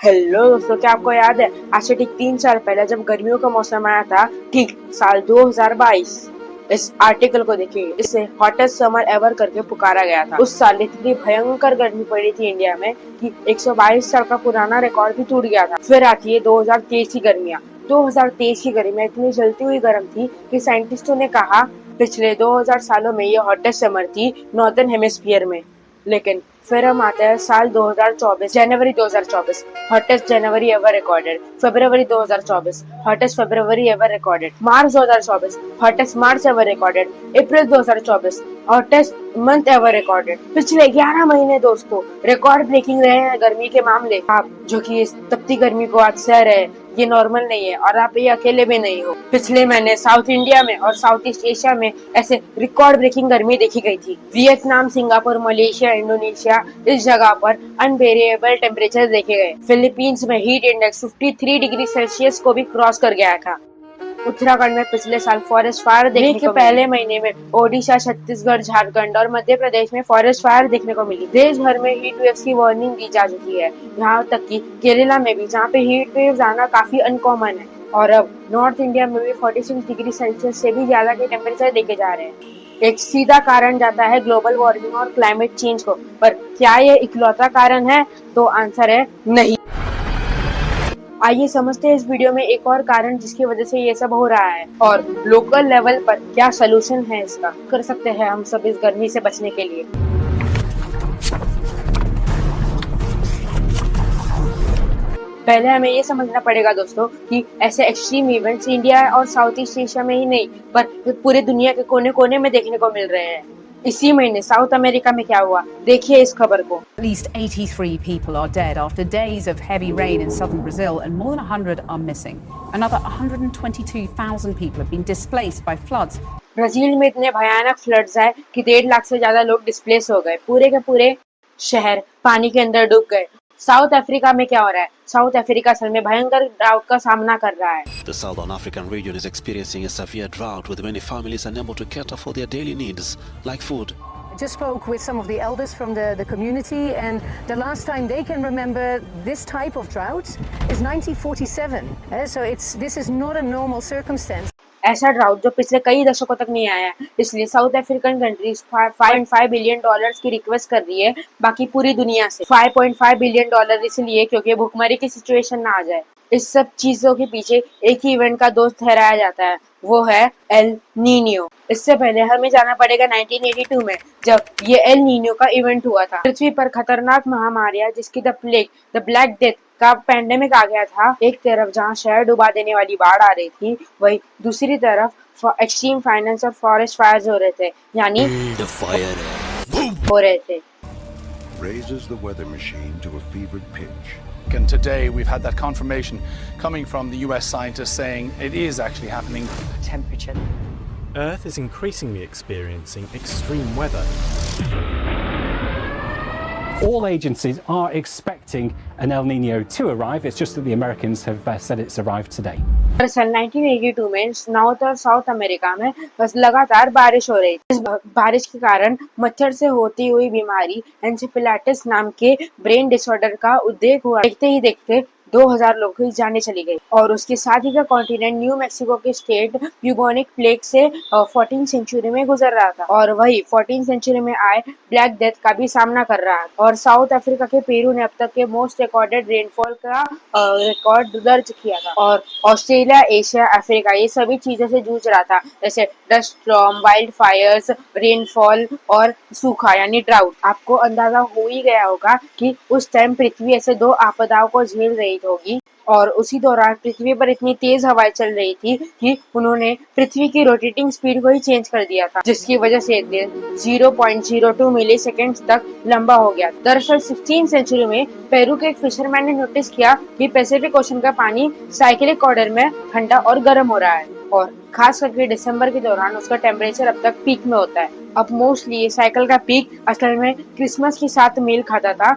Hello दोस्तों, क्या आपको याद है आज से ठीक 3 साल पहले जब गर्मियों का मौसम आया था, ठीक साल 2022। इस आर्टिकल को देखिए, इसे हॉटेस्ट समर एवर करके पुकारा गया था। उस साल इतनी भयंकर गर्मी पड़ी थी इंडिया में कि 122 साल का पुराना रिकॉर्ड भी टूट गया था। फिर आती है 2023 की गर्मियाँ। 2023 की गर्मियाँ इतनी जलती हुई गर्म थी कि साइंटिस्टों ने कहा पिछले 2000 सालों में ये हॉटेस्ट समर थी नॉर्दर्न हेमिस्फीयर में। लेकिन फिर हम आते हैं साल 2024, जनवरी 2024, हॉटेस्ट जनवरी एवर रिकॉर्डेड। फरवरी 2024, हॉटेस्ट फरवरी एवर रिकॉर्डेड। मार्च 2024, हॉटेस्ट मार्च एवर रिकॉर्डेड। अप्रैल 2024, हॉटेस्ट मंथ एवर रिकॉर्डेड। पिछले 11 महीने दोस्तों रिकॉर्ड ब्रेकिंग रहे हैं गर्मी के मामले। आप जो कि इस तपती गर्मी को आज सह रहे हैं, ये नॉर्मल नहीं है और आप ये अकेले भी नहीं हो। पिछले महीने साउथ इंडिया में और साउथ ईस्ट एशिया में ऐसे रिकॉर्ड ब्रेकिंग गर्मी देखी गई थी। वियतनाम, सिंगापुर, मलेशिया, इंडोनेशिया, इस जगह पर अनबेरेबल टेम्परेचर देखे गए। फिलीपींस में हीट इंडेक्स 53 डिग्री सेल्सियस को भी क्रॉस कर गया था। उत्तराखंड में पिछले साल फॉरेस्ट फायर देखने के पहले महीने में ओडिशा, छत्तीसगढ़, झारखंड और मध्य प्रदेश में फॉरेस्ट फायर देखने को मिली। देश भर में हीट वेव्स की वार्निंग दी जा चुकी है, यहाँ तक कि केरला में भी, जहाँ पे हीट वेव्स आना काफी अनकॉमन है। और अब नॉर्थ इंडिया में भी 46 डिग्री सेल्सियस से भी ज्यादा के टेम्परेचर देखे जा रहे हैं। एक सीधा कारण जाता है ग्लोबल वार्मिंग और क्लाइमेट चेंज को, पर क्या ये इकलौता कारण है? तो आंसर है नहीं। आइए समझते हैं इस वीडियो में एक और कारण जिसकी वजह से ये सब हो रहा है और लोकल लेवल पर क्या सोल्यूशन है इसका कर सकते हैं हम सब इस गर्मी से बचने के लिए। पहले हमें ये समझना पड़ेगा दोस्तों कि ऐसे एक्सट्रीम इवेंट्स इंडिया और साउथ ईस्ट एशिया में ही नहीं पर पूरे दुनिया के कोने कोने में देखने को मिल रहे हैं। इसी महीने साउथ अमेरिका में क्या हुआ, देखिए इस खबर को। At least 83 people are dead after days of heavy rain in southern Brazil, and more than 100 are missing. Another 122,000 people have been displaced by floods. Brazil में इतने भयानक फ्लड्स आए कि 1.5 लाख से ज्यादा लोग डिस्प्लेस हो गए। पूरे के पूरे शहर पानी के अंदर डूब गए। साउथ अफ्रीका में क्या हो रहा है? साउथ अफ्रीका असल में भयंकर ड्राउट का सामना कर रहा है। The Southern African region is experiencing a severe drought with many families unable to cater for their daily needs like food. I just spoke with some of the elders from the community, and the last time they can remember this type of drought is 1947. So this is not a normal circumstance. ऐसा drought जो पिछले कई दशकों तक नहीं आया है, इसलिए साउथ अफ्रीकन कंट्रीज $5.5 बिलियन की रिक्वेस्ट कर रही है बाकी पूरी दुनिया से। $5.5 बिलियन इसलिए क्योंकि भूखमरी की सिचुएशन ना आ जाए। इस सब चीजों के पीछे एक ही इवेंट का दोस्त ठहराया जाता है, वो है एल नीनियो। इससे पहले हमें जाना पड़ेगा 1982 में, जब ये एल नीनियो का इवेंट हुआ था। पृथ्वी पर खतरनाक महामारियां जिसकी the plague, the black death का पैंडेमिक आ गया था। एक तरफ जहां शहर डुबा देने वाली बाढ़ आ रही थी, वही दूसरी तरफ एक्सट्रीम फाइनेंस और फॉरेस्ट फायर्स हो रहे थे, यानी हो रहे थे। Raises the weather machine to a fevered pitch. And today we've had that confirmation coming from the US scientists saying it is actually happening. Temperature. Earth is increasingly experiencing extreme weather. All agencies are expecting an El Nino to arrive. It's just that the Americans have said it's arrived today. दरअसल 1982 में north और south America में बस लगातार बारिश हो रही थी। इस बारिश के कारण मच्छर से होती हुई बीमारी एन्सेफेलाइटिस नाम के ब्रेन डिसऑर्डर का उद्रेक हुआ। देखते ही देखते 2000 लोगों की जानें चली गई और उसके साथ ही का कॉन्टिनेंट न्यू मैक्सिको के स्टेट ब्यूबोनिक प्लेग से 14th सेंचुरी में गुजर रहा था और वही 14th सेंचुरी में आए ब्लैक डेथ का भी सामना कर रहा है। और साउथ अफ्रीका के पेरू ने अब तक के मोस्ट रिकॉर्डेड रेनफॉल का रिकॉर्ड दर्ज किया था। और ऑस्ट्रेलिया, एशिया, अफ्रीका ये सभी चीजों से जूझ रहा था, जैसे dust storm, wild Fyers, rainfall और सूखा यानी ड्राउट। आपको अंदाजा हो ही गया होगा कि उस टाइम पृथ्वी ऐसे 2 आपदाओं को झेल रही होगी और उसी दौरान पृथ्वी पर इतनी तेज हवाएं चल रही थी कि उन्होंने पृथ्वी की रोटेटिंग स्पीड को ही चेंज कर दिया था, जिसकी वजह से दिन 0.02 मिली सेकेंड तक लंबा हो गया। दरअसल 16th सेंचुरी में पेरू के एक फिशरमैन ने नोटिस किया कि पैसिफिक ओशन का पानी साइक्लिक ऑर्डर में ठंडा और गर्म हो रहा है और खास करके दिसंबर के दौरान उसका टेम्परेचर अब तक पीक में होता है। अब मोस्टली ये साइकिल का पीक असल में क्रिसमस के साथ मेल खाता था,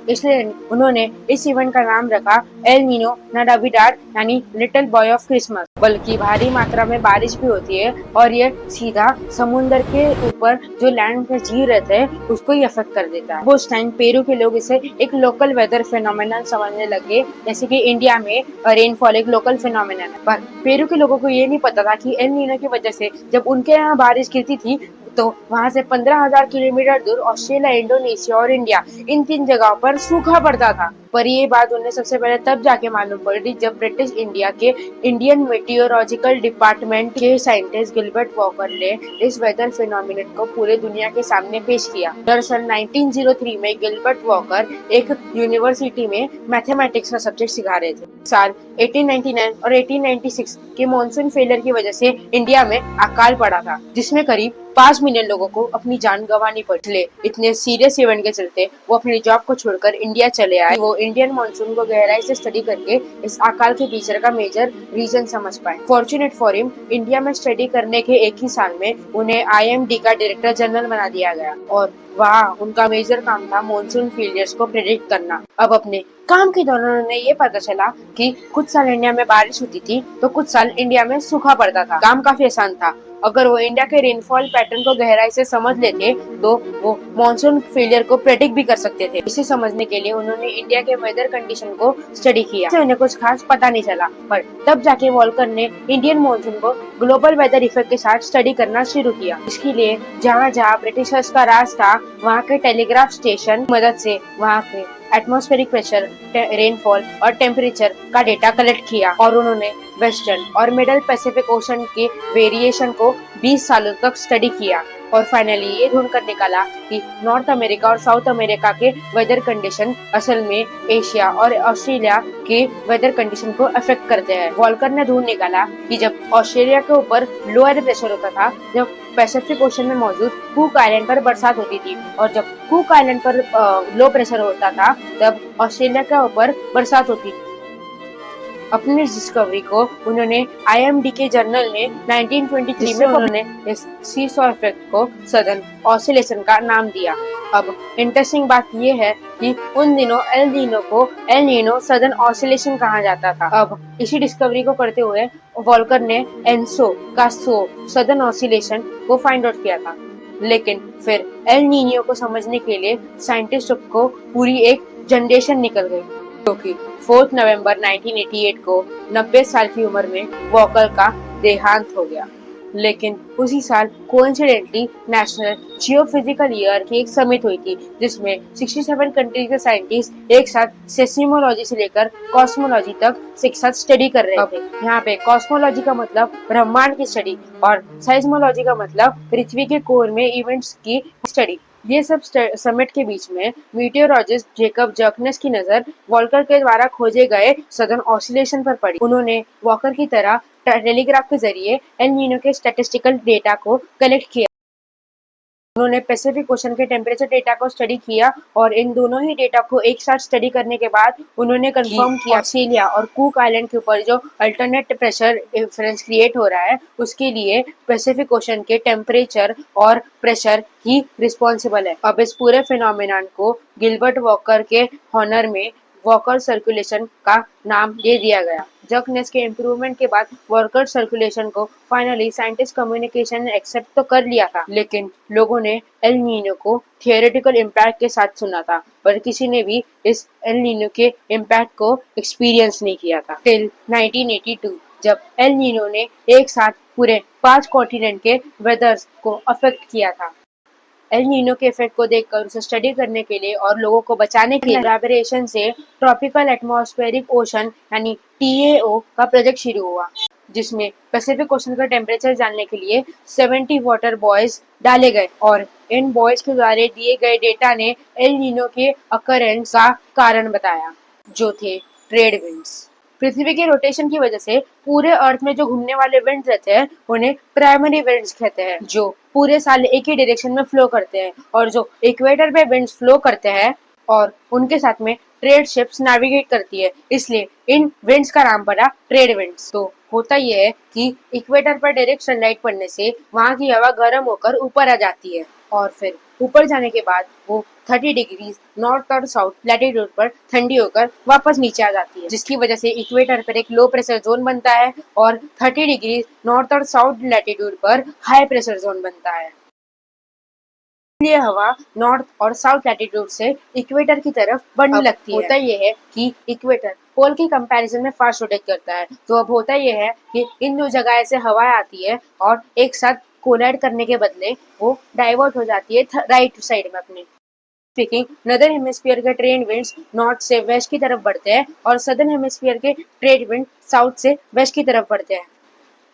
इसलिए उन्होंने इस इवेंट का नाम रखा एल नीनो नाविडाड, यानी लिटिल बॉय ऑफ क्रिसमस। बल्कि भारी मात्रा में बारिश भी होती है और ये सीधा समुद्र के ऊपर जो लैंड में जी रहे थे उसको ही अफेक्ट कर देता है। उस टाइम पेरू के लोग इसे एक लोकल वेदर फिनोमेनन समझने लगे, जैसे कि इंडिया में रेनफॉल एक लोकल फिनोमेनन है। पर पेरू के लोगों को ये नहीं पता था कि एल नीनो की वजह से जब उनके यहाँ बारिश गिरती थी तो वहां से 15,000 किलोमीटर दूर ऑस्ट्रेलिया, इंडोनेशिया और इंडिया, इन 3 जगहों पर सूखा पड़ता था। पर ये बात उन्हें सबसे पहले तब जाके मालूम पड़ी जब ब्रिटिश इंडिया के इंडियन मेटियोलॉजिकल डिपार्टमेंट के साइंटिस्ट गिलबर्ट वॉकर ने इस वेदर फिनोमिनन को पूरे दुनिया के सामने पेश किया। दरअसल 1903 में गिलबर्ट वॉकर एक यूनिवर्सिटी में मैथमेटिक्स का सब्जेक्ट सिखा रहे थे। साल 1899 और 1896 के मॉनसून फेलियर की वजह से इंडिया में अकाल पड़ा था, जिसमें करीब 5 मिलियन लोगों को अपनी जान गंवानी पड़ी। इतने सीरियस इवेंट के चलते वो अपनी जॉब को छोड़कर इंडिया चले आए। वो इंडियन मॉनसून को गहराई से स्टडी करके इस अकाल के पीछे का मेजर रीजन समझ पाए। फॉर्चुनेट फॉर हिम, इंडिया में स्टडी करने के एक ही साल में उन्हें IMD का डायरेक्टर जनरल बना दिया गया और वहाँ उनका मेजर काम था मॉनसून फेलियर्स को प्रेडिक्ट करना। अब अपने काम के दौरान उन्हें ये पता चला कि कुछ साल इंडिया में बारिश होती थी तो कुछ साल इंडिया में सूखा पड़ता था। काम काफी आसान था। अगर वो इंडिया के रेनफॉल पैटर्न को गहराई से समझ लेते तो वो मॉनसून फेलियर को प्रेडिक्ट भी कर सकते थे। इसे समझने के लिए उन्होंने इंडिया के वेदर कंडीशन को स्टडी किया। इससे उन्हें कुछ खास पता नहीं चला, पर तब जाके वॉल्कर ने इंडियन मॉनसून को ग्लोबल वेदर इफेक्ट के साथ स्टडी करना शुरू किया। इसके लिए जहाँ जहाँ ब्रिटिशर्स का राज था वहाँ के टेलीग्राफ स्टेशन की मदद से वहाँ के एटमॉस्फेरिक प्रेशर, रेनफॉल और टेम्परेचर का डेटा कलेक्ट किया और उन्होंने वेस्टर्न और मिडल पैसिफिक ओशन के वेरिएशन को 20 सालों तक स्टडी किया और फाइनली ये ढूंढ कर निकाला कि नॉर्थ अमेरिका और साउथ अमेरिका के वेदर कंडीशन असल में एशिया और ऑस्ट्रेलिया के वेदर कंडीशन को अफेक्ट करते हैं। वॉल्कर ने ढूंढ निकाला कि जब ऑस्ट्रेलिया के ऊपर लोअर प्रेशर होता था, जब पैसिफिक ओशन में मौजूद कुक आइलैंड पर बरसात होती थी और जब कुक आइलैंड पर लो प्रेशर होता था तब ऑस्ट्रेलिया के ऊपर बरसात होती थी। अपनी इस डिस्कवरी को उन्होंने IMD के जर्नल में 1923 में उन्होंने इस सीसॉ इफेक्ट को सदर्न ऑसिलेशन का नाम दिया। अब इंटरेस्टिंग बात यह है कि उन दिनों एल नीनो को एल नीनो सदर्न ऑसिलेशन कहा जाता था। अब इसी डिस्कवरी को करते हुए वॉल्कर ने एनसो का सदर्न ऑसिलेशन को फाइंड आउट किया था, लेकिन फिर एल नीनो को समझने के लिए साइंटिस्टों को पूरी एक जनरेशन निकल गई, क्योंकि 4 नवंबर 1988 को 90 साल की उम्र में वॉकर का देहांत हो गया। लेकिन उसी साल कोइंसिडेंटली नेशनल जियोफिजिकल ईयर की एक समिट हुई थी, जिसमें 67 कंट्रीज के साइंटिस्ट एक साथ सेस्मोलॉजी से लेकर कॉस्मोलॉजी तक एक साथ स्टडी कर रहे थे। यहाँ पे कॉस्मोलॉजी का मतलब ब्रह्मांड की स्टडी और साइज्मोलॉजी का मतलब पृथ्वी के कोर में इवेंट्स की स्टडी। ये सब समिट के बीच में मीटियोरोलॉजिस्ट जेकब जर्कनेस की नजर वॉल्कर के द्वारा खोजे गए सदर्न ऑसिलेशन पर पड़ी। उन्होंने वॉकर की तरह टेलीग्राफ के जरिए एल नीनो के स्टैटिस्टिकल डेटा को कलेक्ट किया। उन्होंने पैसिफिक ओशन के टेम्परेचर डेटा को स्टडी किया और इन दोनों ही डेटा को एक साथ स्टडी करने के बाद उन्होंने कंफर्म किया ऑस्ट्रेलिया और कुक आइलैंड के ऊपर जो अल्टरनेट प्रेशर डिफरेंस क्रिएट हो रहा है उसके लिए पैसिफिक ओशन के टेम्परेचर और प्रेशर ही रिस्पॉन्सिबल है। अब इस पूरे फिनोमेनन को गिलबर्ट वॉकर के हॉनर में वॉकर सर्कुलेशन का नाम दे दिया गया। जर्कनेस के इम्प्रूवमेंट के बाद वॉकर सर्कुलेशन को फाइनली साइंटिस्ट कम्युनिकेशन ने एक्सेप्ट तो कर लिया था, लेकिन लोगों ने एल नीनो को थियोरेटिकल इम्पैक्ट के साथ सुना था, पर किसी ने भी इस एल नीनो के इम्पैक्ट को एक्सपीरियंस नहीं किया था टिल 1982, जब एल नीनो ने एक साथ पूरे 5 कॉन्टिनेंट के वेदर्स को अफेक्ट किया था। एल नीनो के इफेक्ट को देखकर उसे स्टडी करने के लिए और लोगों को बचाने के लिए कोलैबोरेशन से ट्रॉपिकल एटमॉस्फेरिक ओशन यानी TAO का प्रोजेक्ट शुरू हुआ, जिसमें पैसिफिक ओशन का टेम्परेचर जानने के लिए 70 वाटर बॉयज डाले गए और इन बॉयज के द्वारा दिए गए डेटा ने एल नीनो के अकरेंस का कारण बताया, जो थे ट्रेड विंड्स। पृथ्वी के रोटेशन की वजह से पूरे अर्थ में जो घूमने वाले विंड्स रहते हैं उन्हें प्राइमरी विंड्स कहते हैं, जो पूरे साल एक ही डायरेक्शन में फ्लो करते हैं, और जो इक्वेटर पे विंड्स फ्लो करते हैं और उनके साथ में ट्रेड शिप्स नेविगेट करती है, इसलिए इन विंड्स का नाम पड़ा ट्रेड विंड्स। तो होता यह है कि इक्वेटर पर डायरेक्ट सनलाइट पड़ने से वहां की हवा गर्म होकर ऊपर आ जाती है और फिर ऊपर जाने के बाद वो 30 डिग्री नॉर्थ और साउथ लैटिट्यूड पर ठंडी होकर वापस नीचे आ जाती है, जिसकी वजह से इक्वेटर पर एक लो प्रेशर जोन बनता है और 30 डिग्री नॉर्थ और साउथ लैटिट्यूड पर हाई प्रेशर जोन बनता है। इसलिए हवा नॉर्थ और साउथ लैटिट्यूड से इक्वेटर की तरफ बढ़ने लगती है। होता यह है कि इक्वेटर पोल के कंपैरिजन में फास्ट रोटेट करता है, तो अब होता यह है कि इन दो जगह से हवा आती है और एक साथ कोलाइड करने के बदले वो डाइवर्ट हो जाती है राइट साइड में अपने। स्पीकिंग नदर्न हेमिस्फीयर के ट्रेड विंड्स नॉर्थ से वेस्ट की तरफ बढ़ते हैं और सदर्न हेमिस्फीयर के ट्रेड विंड साउथ से वेस्ट की तरफ बढ़ते हैं।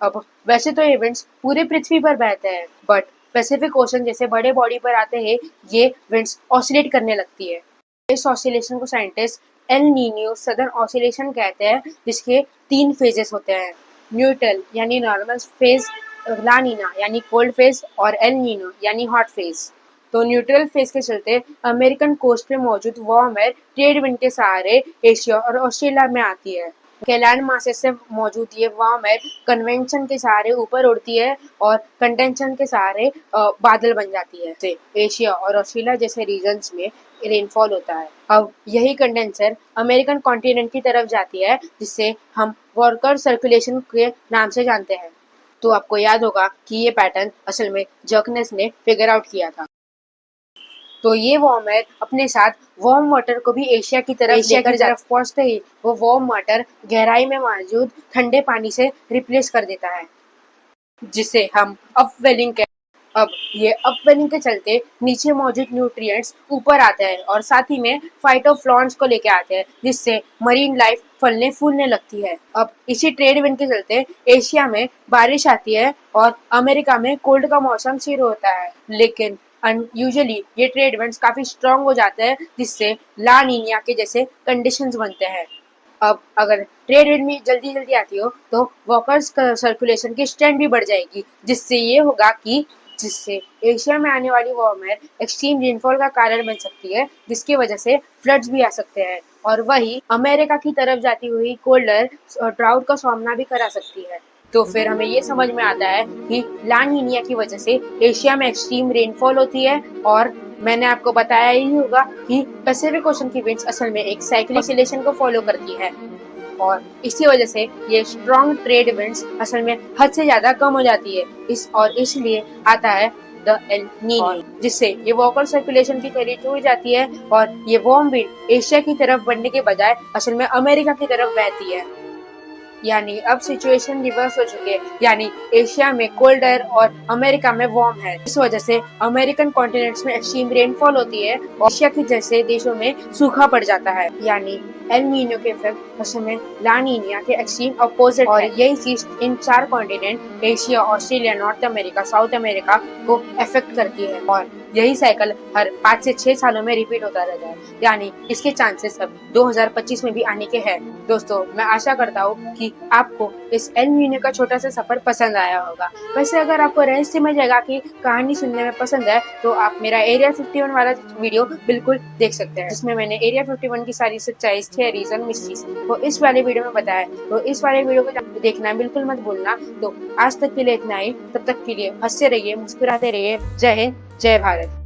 अब वैसे तो ये विंड्स पूरी पृथ्वी पर बहते हैं, बट पैसिफिक ओशन जैसे बड़े बॉडी पर आते हैं ये विंड्स ऑसिलेट करने लगती है। इस ऑसिलेशन को scientist L Niño southern oscillation कहते हैं, जिसके 3 फेजेस होते हैं, न्यूट्रल यानी नॉर्मल फेज, ला नीना यानी कोल्ड फेज और एल नीनो यानी हॉट फेज। तो न्यूट्रल फेज के चलते अमेरिकन कोस्ट पे मौजूद वार्म एयर ट्रेड विंड के सहारे एशिया और ऑस्ट्रेलिया में आती है। लैंड मासेस से मौजूद ये वार्म एयर कन्वेंशन के सहारे ऊपर उड़ती है और कंडेंशन के सहारे बादल बन जाती है। एशिया और ऑस्ट्रेलिया जैसे रीजन्स में रेनफॉल होता है। अब यही कंडेंसर अमेरिकन कॉन्टिनेंट की तरफ जाती है, जिससे हम वॉर्कर सर्कुलेशन के नाम से जानते हैं। तो आपको याद होगा कि ये पैटर्न असल में जर्कनेस ने फिगर आउट किया था। तो ये वार्म एयर अपने साथ वार्म वाटर को भी एशिया की तरफ पहुंचते ही वो वार्म वाटर गहराई में मौजूद ठंडे पानी से रिप्लेस कर देता है, जिसे हम अपवेलिंग कहते हैं। अब ये अपवेलिंग के चलते नीचे मौजूद न्यूट्रिएंट्स ऊपर आते हैं और साथ ही में फाइटोप्लॉन्ट्स को लेके आते हैं, जिससे मरीन लाइफ फलने फूलने लगती है। अब इसी ट्रेड विंड के चलते एशिया में बारिश आती है और अमेरिका में कोल्ड का मौसम शुरू होता है, लेकिन यूजुअली ये ट्रेड विंड्स काफी स्ट्रांग हो जाते हैं, जिससे ला नीनिया के जैसे कंडीशंस बनते हैं। अब अगर ट्रेड विंड में जल्दी जल्दी आती हो तो वॉकर्स सर्कुलेशन की स्ट्रेंथ भी बढ़ जाएगी, जिससे ये होगा कि एशिया में आने वाली वार्म एयर एक्सट्रीम रेनफॉल का कारण बन सकती है, जिसकी वजह से फ्लड्स भी आ सकते हैं और वही अमेरिका की तरफ जाती हुई कोल्ड एयर ड्राउट का सामना भी करा सकती है। तो फिर हमें ये समझ में आता है कि ला नीनिया की वजह से एशिया में एक्सट्रीम रेनफॉल होती है और मैंने आपको बताया ही होगा कि पैसिफिक ओशन की विंड्स असल में एक साइक्लिक ऑसिलेशन को फॉलो करती है और इसी वजह से ये स्ट्रॉन्ग ट्रेड विंड्स असल में हद से ज्यादा कम हो जाती है। इसलिए आता है द एल नीनो, जिससे ये वॉकर सर्कुलेशन की थ्योरी टूट जाती है और ये वार्म विंड एशिया की तरफ बढ़ने के बजाय असल में अमेरिका की तरफ बहती है। यानी अब सिचुएशन रिवर्स हो चुकी है, यानी एशिया में कोल्ड एयर और अमेरिका में वार्म है। इस वजह से अमेरिकन कॉन्टिनेंट्स में एक्सट्रीम रेनफॉल होती है और एशिया के जैसे देशों में सूखा पड़ जाता है। यानी एल नीनो के इफेक्ट असल में ला नीनिया के एक्सट्रीम अपोजिट और यही चीज इन 4 continent Asia, Australia, north America, south America को अफेक्ट करती है और यही साइकिल हर 5 से 6 सालों में रिपीट होता रहता है। यानी इसके चांसेस अब 2025 में भी आने के हैं। दोस्तों, मैं आशा करता हूँ कि आपको इस एल नीनो का छोटा सा सफर पसंद आया होगा। वैसे अगर आपको रहस्यमय जगह की कहानी सुनने में पसंद है तो आप मेरा एरिया 51 वाला वीडियो बिल्कुल देख सकते हैं, जिसमें मैंने एरिया 51 की सारी सच्चाई, थियरीज और मिस्ट्रीज वो इस वाले वीडियो में बताया। तो इस वाले वीडियो को देखना बिल्कुल मत भूलना। तो आज तक के लिए इतना ही, तब तक के लिए हंसते रहिए, मुस्कुराते रहिए। जय हिंद, जय भारत।